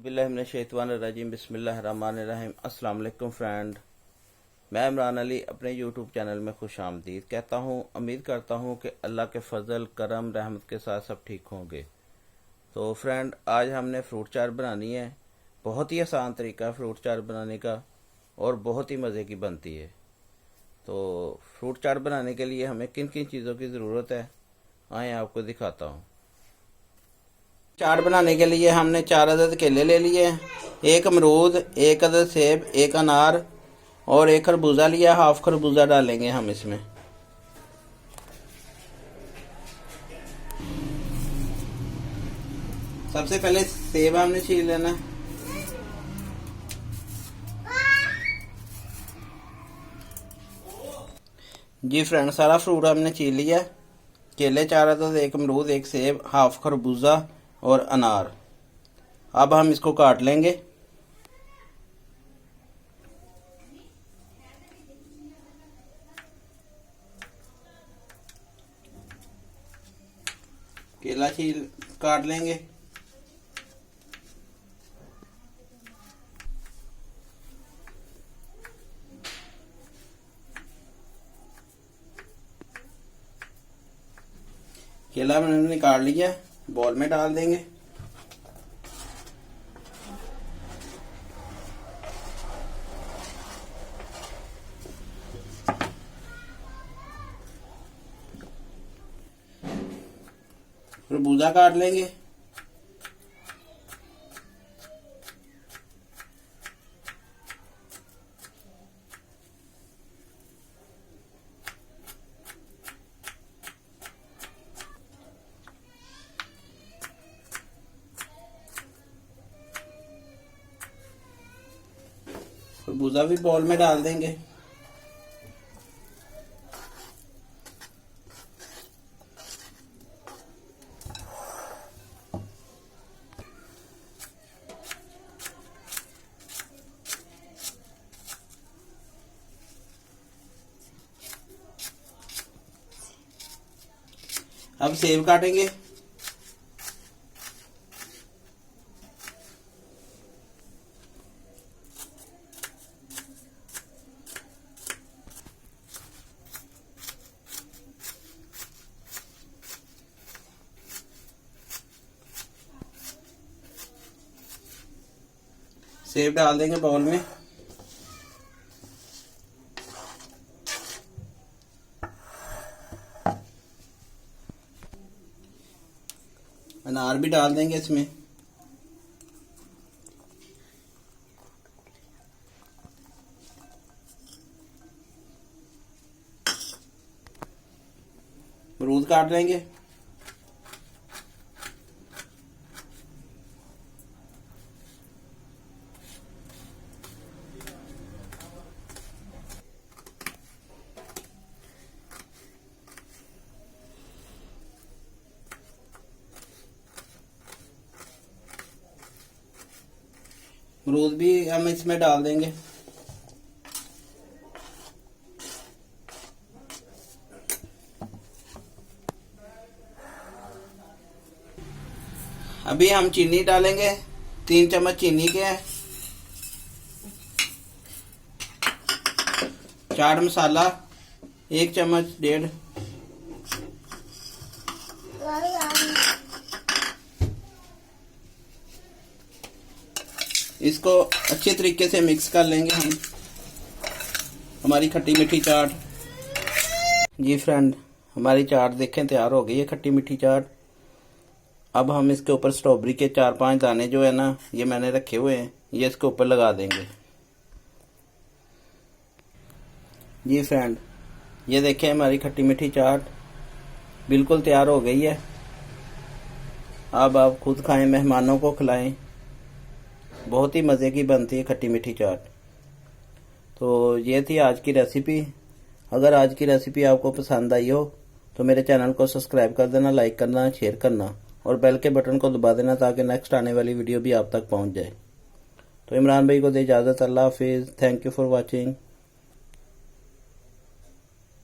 औज़ुबिल्लाहिमिनश्शैतानिर्रजीम बिस्मिल्लाहिर्रहमानिर्रहीम। अस्सलाम वालेकुम फ्रेंड, मैं इमरान अली अपने यूट्यूब चैनल में खुश आमदीद कहता हूँ। उम्मीद करता हूँ कि अल्लाह के फजल करम रहमत के साथ सब ठीक होंगे। तो फ्रेंड, आज हमने फ्रूट चाट बनानी है। बहुत ही आसान तरीका है फ्रूट चाट बनाने का और बहुत ही मज़े की बनती है। तो फ्रूट चाट बनाने के लिए हमें किन किन चीज़ों की ज़रूरत है, आए आपको दिखाता हूँ। चाट बनाने के लिए हमने 4 अदद केले ले लिए, 1 अमरूद, 1 अदद सेब, 1 अनार और 1 खरबूजा लिया। हाफ खरबूजा डालेंगे हम इसमें। सबसे पहले सेब हमने छील लेना। जी फ्रेंड, सारा फ्रूट हमने छील लिया। केले 4 अदद, 1 अमरूद, 1 सेब, हाफ खरबूजा और अनार। अब हम इसको काट लेंगे। केला छील काट लेंगे। केला मैंने निकाल लिया, बॉल में डाल देंगे। खरबूजा काट लेंगे। खरबूजा भी बॉल में डाल देंगे। अब सेब काटेंगे। सेब डाल देंगे बाउल में। अनार भी डाल देंगे इसमें। अमरूद काट लेंगे। अमरूद भी हम इसमें डाल देंगे। अभी हम चीनी डालेंगे, 3 चम्मच चीनी के हैं। चाट मसाला 1 चम्मच 1.5। इसको अच्छे तरीके से मिक्स कर लेंगे हम, हमारी खट्टी मीठी चाट। जी फ्रेंड, हमारी चाट देखें तैयार हो गई है, खट्टी मीठी चाट। अब हम इसके ऊपर स्ट्रॉबेरी के 4-5 दाने जो है ना, ये मैंने रखे हुए हैं, ये इसके ऊपर लगा देंगे। जी फ्रेंड, ये देखें हमारी खट्टी मीठी चाट बिल्कुल तैयार हो गई है। अब आप खुद खाएं, मेहमानों को खिलाएं। बहुत ही मज़े की बनती है खट्टी मीठी चाट। तो ये थी आज की रेसिपी। अगर आज की रेसिपी आपको पसंद आई हो तो मेरे चैनल को सब्सक्राइब कर देना, लाइक करना, शेयर करना और बेल के बटन को दबा देना ताकि नेक्स्ट आने वाली वीडियो भी आप तक पहुंच जाए। तो इमरान भाई को दे इजाज़त। अल्लाह हाफिज़। Thank you for watching.